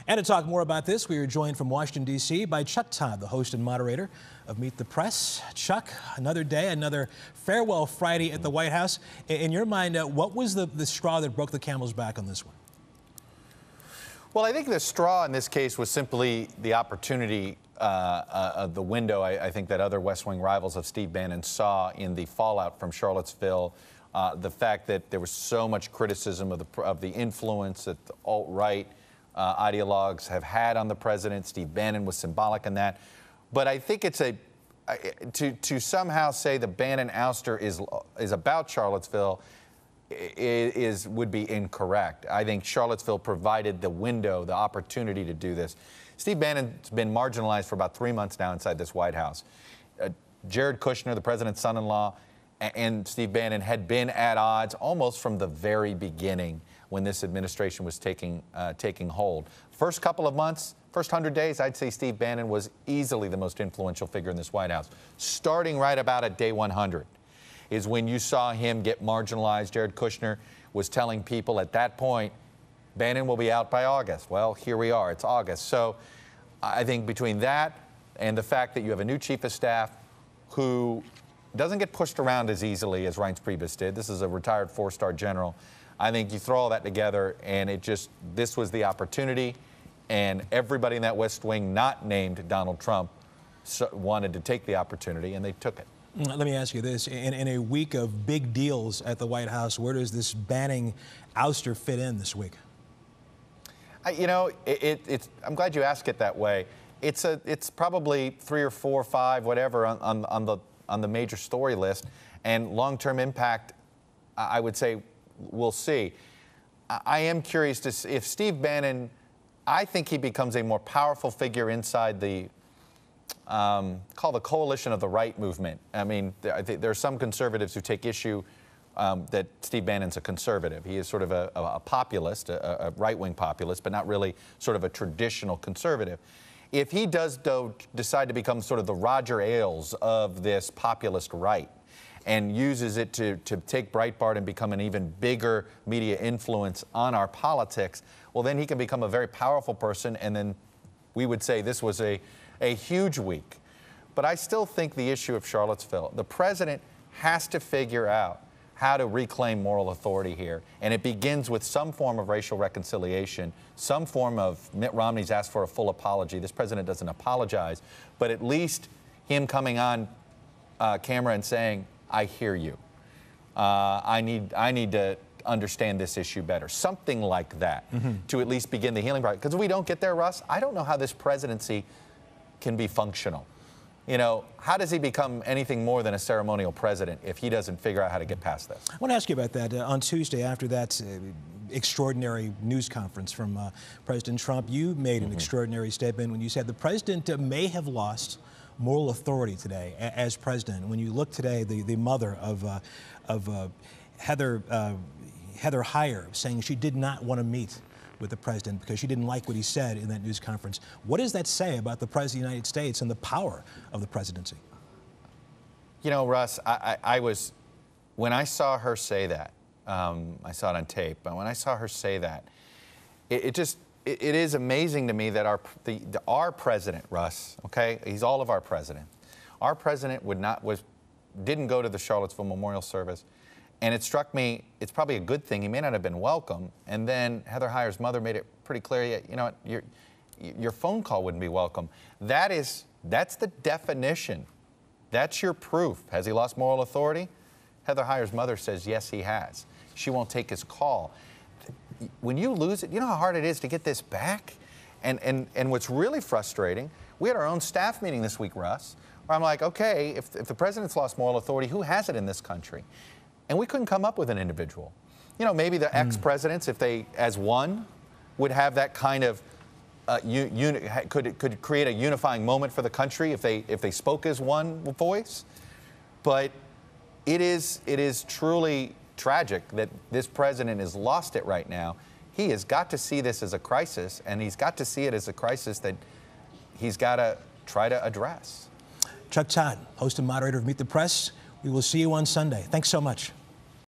And to talk more about this, we are joined from Washington, D.C. by Chuck Todd, the host and moderator of Meet the Press. Chuck, another day, another farewell Friday at the White House. In your mind, what was the straw that broke the camel's back on this one? Well, I think the straw in this case was simply the opportunity of the window, I think, that other West Wing rivals of Steve Bannon saw in the fallout from Charlottesville. The fact that there was so much criticism of the influence that the alt-right ideologues have had on the president. Steve Bannon was symbolic in that. But I think it's to somehow say the Bannon ouster is about Charlottesville would be incorrect. I think Charlottesville provided the window, the opportunity to do this. Steve Bannon's been marginalized for about 3 months now inside this White House. Jared Kushner, the president's son-in-law, and Steve Bannon had been at odds almost from the very beginning when this administration was taking hold. First couple of months, first 100 days, I'd say Steve Bannon was easily the most influential figure in this White House. Starting right about at day 100 is when you saw him get marginalized. Jared Kushner was telling people at that point, Bannon will be out by August. Well, here we are. It's August. So I think between that and the fact that you have a new chief of staff who doesn't get pushed around as easily as Reince Priebus did. This is a retired four-star general. I think you throw all that together, and this was the opportunity, and everybody in that West Wing not named Donald Trump wanted to take the opportunity, and they took it. Let me ask you this. In a week of big deals at the White House, where does this Bannon ouster fit in this week? You know, I'm glad you asked it that way. It's probably 3 or 4 or 5, whatever, on the major story list, and long-term impact, I would say we'll see. I am curious to see if Steve Bannon, I think he becomes a more powerful figure inside the called the coalition of the right movement. I mean, I think there are some conservatives who take issue that Steve Bannon's a conservative. He is sort of a populist, a right-wing populist, but not really sort of a traditional conservative. If he does, though, decide to become sort of the Roger Ailes of this populist right and uses it to take Breitbart and become an even bigger media influence on our politics, well, then he can become a very powerful person, and then we would say this was a huge week. But I still think the issue of Charlottesville, the president has to figure out how to reclaim moral authority here. And it begins with some form of racial reconciliation, some form of Mitt Romney's asked for a full apology. This president doesn't apologize, but at least him coming on camera and saying, I hear you. I need to understand this issue better. Something like that to at least begin the healing process. Because if we don't get there, Russ, I don't know how this presidency can be functional. You know, how does he become anything more than a ceremonial president if he doesn't figure out how to get past this? I want to ask you about that. On Tuesday, after that extraordinary news conference from President Trump, you made an extraordinary statement when you said the president may have lost moral authority today as president. When you look today, the mother of Heather Heyer saying she did not want to meet with the president because she didn't like what he said in that news conference. What does that say about the President of the United States and the power of the presidency? You know, Russ, when I saw her say that, I saw it on tape, but when I saw her say that, it is amazing to me that our president, Russ, okay, he's all of our presidents. Our president didn't go to the Charlottesville memorial service. And it struck me, it's probably a good thing. He may not have been welcome. And then Heather Heyer's mother made it pretty clear, you know what, your phone call wouldn't be welcome. That's the definition. That's your proof. Has he lost moral authority? Heather Heyer's mother says, yes, he has. She won't take his call. When you lose it, you know how hard it is to get this back? And what's really frustrating, we had our own staff meeting this week, Russ, where I'm like, okay, if the president's lost moral authority, who has it in this country? And we couldn't come up with an individual. You know, maybe the ex-presidents, if they, as one, would have that kind of, could create a unifying moment for the country if they spoke as one voice. But it is truly tragic that this president has lost it right now. He has got to see this as a crisis, and he's got to see it as a crisis that he's got to try to address. Chuck Todd, host and moderator of Meet the Press. We will see you on Sunday. Thanks so much.